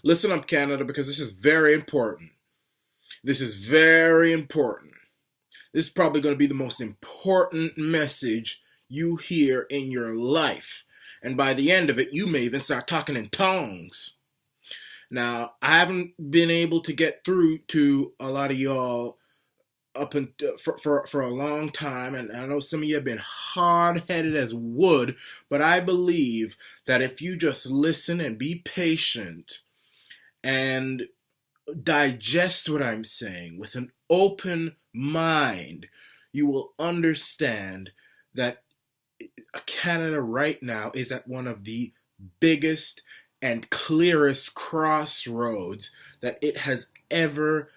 Listen up, Canada, because this is very important. This is very important. This is probably going to be the most important message you hear in your life. And by the end of it, you may even start talking in tongues. Now, I haven't been able to get through to a lot of y'all for a long time, and I know some of you have been hard-headed as wood, but I believe that if you just listen and be patient and digest what I'm saying with an open mind, you will understand that Canada right now is at one of the biggest and clearest crossroads that it has ever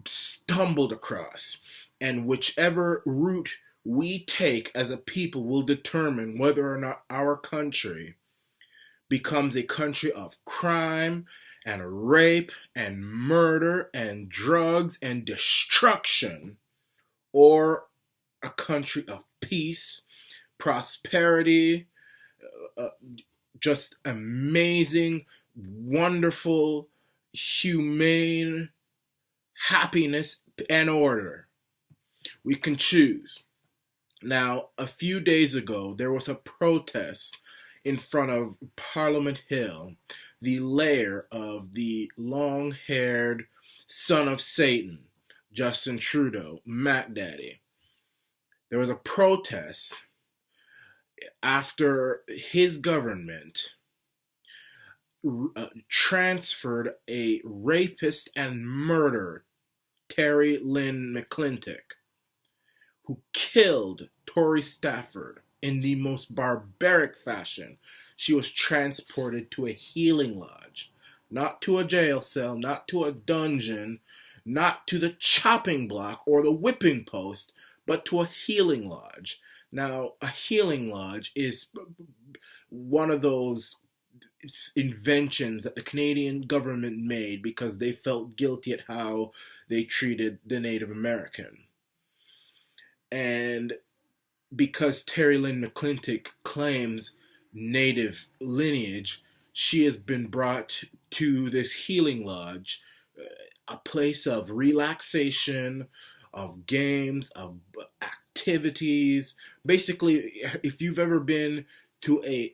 stumbled across. And whichever route we take as a people will determine whether or not our country becomes a country of crime and rape and murder and drugs and destruction, or a country of peace, prosperity, uh, just amazing, wonderful, humane happiness and order. We can choose. Now, a few days ago, there was a protest in front of Parliament Hill, the lair of the long haired son of Satan, Justin Trudeau, Mac Daddy. There was a protest after his government transferred a rapist and murderer, Terry Lynn McClintock, who killed Tori Stafford in the most barbaric fashion. She was transported to a healing lodge, not to a jail cell, not to a dungeon, not to the chopping block or the whipping post, but to a healing lodge. Now, a healing lodge is one of those inventions that the Canadian government made because they felt guilty at how they treated the Native American. And because Terry Lynn McClintock claims Native lineage, she has been brought to this healing lodge, a place of relaxation, of games, of activities. Basically, if you've ever been to a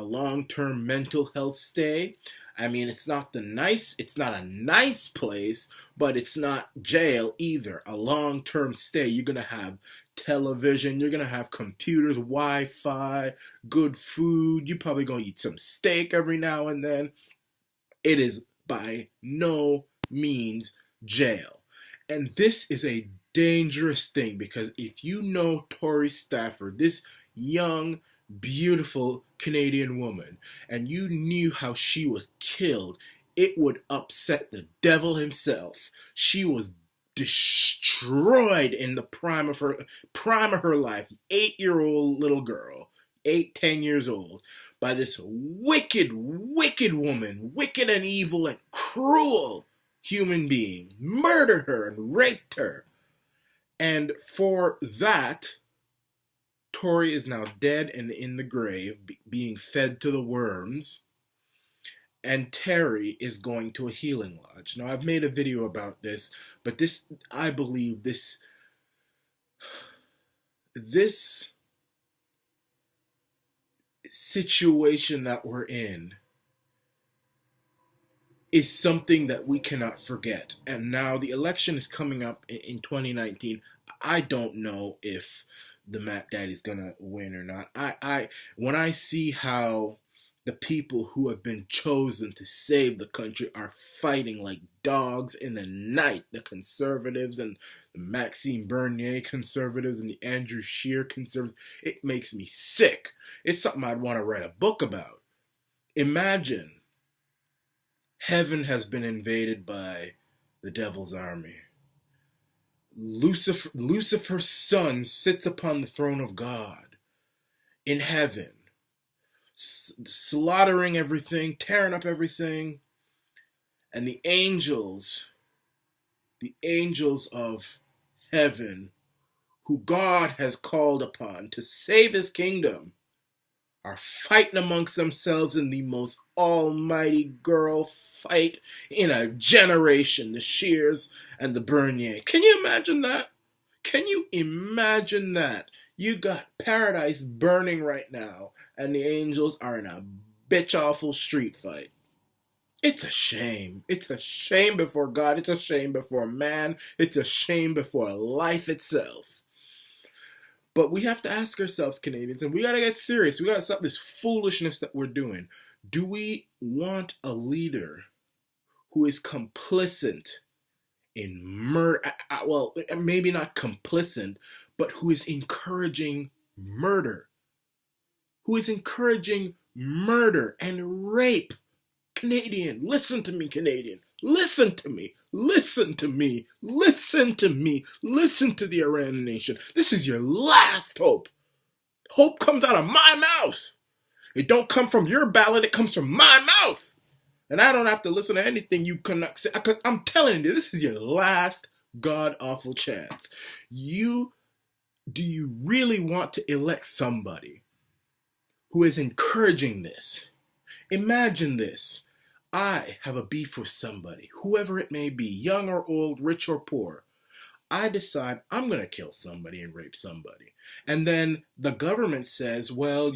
long-term mental health stay, I mean, it's not a nice place, but it's not jail either. A long-term stay, you're going to have television, you're going to have computers, Wi-Fi, good food. You're probably going to eat some steak every now and then. It is by no means jail. And this is a dangerous thing because if you know Tori Stafford, this young, beautiful Canadian woman, and you knew how she was killed, it would upset the devil himself. She was destroyed in the prime of her life, 8-year-old little girl, 10 years old, by this wicked, wicked woman, wicked and evil and cruel human being, murdered her and raped her. And for that, Tori is now dead and in the grave, being fed to the worms, and Terry is going to a healing lodge. Now, I've made a video about this, but I believe this situation that we're in is something that we cannot forget. And now the election is coming up in 2019. I don't know if the Mac Daddy's gonna win or not. When I see how the people who have been chosen to save the country are fighting like dogs in the night, the conservatives and the Maxime Bernier conservatives and the Andrew Scheer conservatives, it makes me sick. It's something I'd want to write a book about. Imagine heaven has been invaded by the devil's army. Lucifer's son sits upon the throne of God in heaven, slaughtering everything, tearing up everything, and the angels of heaven, who God has called upon to save his kingdom, are fighting amongst themselves in the most almighty girl fight in a generation, the Shears and the Bernier. Can you imagine that? Can you imagine that? You got paradise burning right now, and the angels are in a bitch awful street fight. It's a shame. It's a shame before God. It's a shame before man. It's a shame before life itself. But we have to ask ourselves, Canadians, and we got to get serious. We got to stop this foolishness that we're doing. Do we want a leader who is complicit in murder? Well, maybe not complicit, but who is encouraging murder? Who is encouraging murder and rape? Canadian, listen to me, Canadian. Listen to me. Listen to me. Listen to me. Listen to the Iran nation. This is your last hope. Hope comes out of my mouth. It don't come from your ballot. It comes from my mouth. And I don't have to listen to anything you cannot say. I'm telling you, this is your last god-awful chance. Do you really want to elect somebody who is encouraging this? Imagine this. I have a beef with somebody, whoever it may be, young or old, rich or poor. I decide I'm going to kill somebody and rape somebody. And then the government says, well,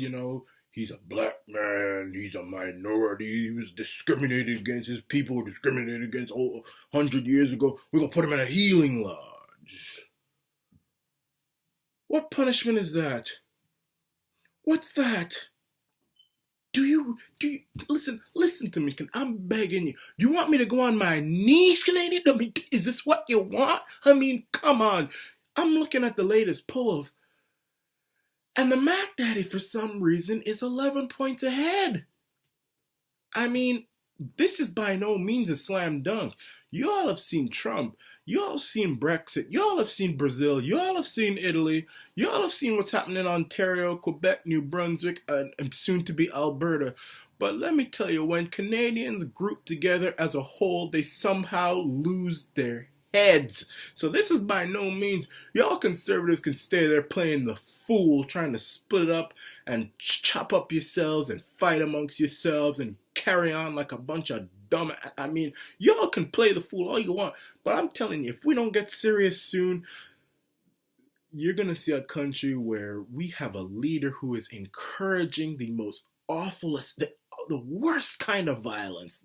he's a black man, he's a minority, he was discriminated against, his people were discriminated against 100 years ago. We're going to put him in a healing lodge. What punishment is that? What's that? Do you listen to me? I'm begging you. Do you want me to go on my knees, Canadian? Is this what you want? Come on. I'm looking at the latest polls, and the Mac Daddy, for some reason, is 11 points ahead. This is by no means a slam dunk. You all have seen Trump. You all have seen Brexit. You all have seen Brazil. You all have seen Italy. You all have seen what's happening in Ontario, Quebec, New Brunswick, and soon to be Alberta. But let me tell you, when Canadians group together as a whole, they somehow lose their heads. So this is by no means, y'all conservatives can stay there playing the fool, trying to split up and chop up yourselves and fight amongst yourselves and carry on like a bunch of dumb. Y'all can play the fool all you want, but I'm telling you, if we don't get serious soon, you're going to see a country where we have a leader who is encouraging the most awfulest, the worst kind of violence,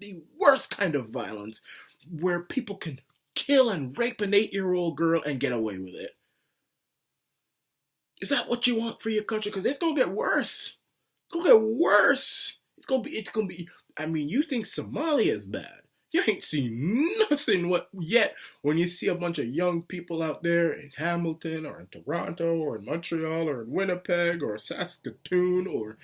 where people can kill and rape an 8-year-old girl and get away with it. Is that what you want for your country? Because it's going to get worse. It's going to get worse. It's going to be, you think Somalia is bad. You ain't seen nothing yet when you see a bunch of young people out there in Hamilton or in Toronto or in Montreal or in Winnipeg or Saskatoon or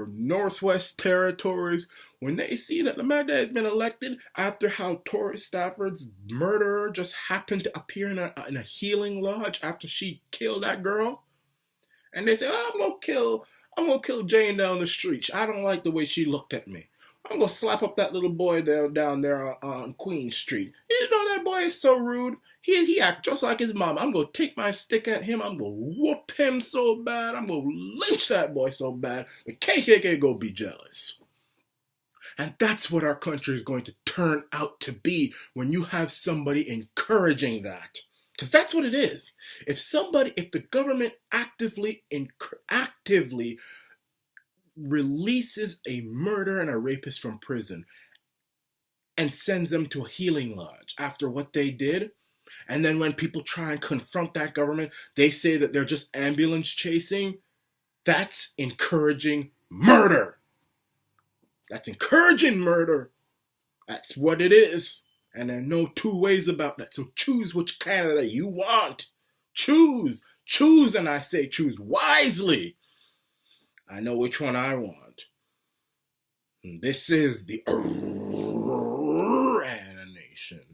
Northwest Territories, when they see that the man that has been elected after how Tori Stafford's murderer just happened to appear in a healing lodge after she killed that girl, and they say, I'm gonna kill Jane down the street. I don't like the way she looked at me. I'm gonna slap up that little boy down there on Queen Street. You know that boy is so rude. He act just like his mom. I'm gonna take my stick at him. I'm gonna whoop him so bad. I'm gonna lynch that boy so bad. The KKK go be jealous. And that's what our country is going to turn out to be when you have somebody encouraging that. Because that's what it is. If the government actively releases a murderer and a rapist from prison and sends them to a healing lodge after what they did, and then when people try and confront that government, they say that they're just ambulance chasing, that's encouraging murder. That's encouraging murder. That's what it is. And there are no two ways about that. So choose which Canada you want. Choose, and I say choose wisely. I know which one I want. This is the Iran nation.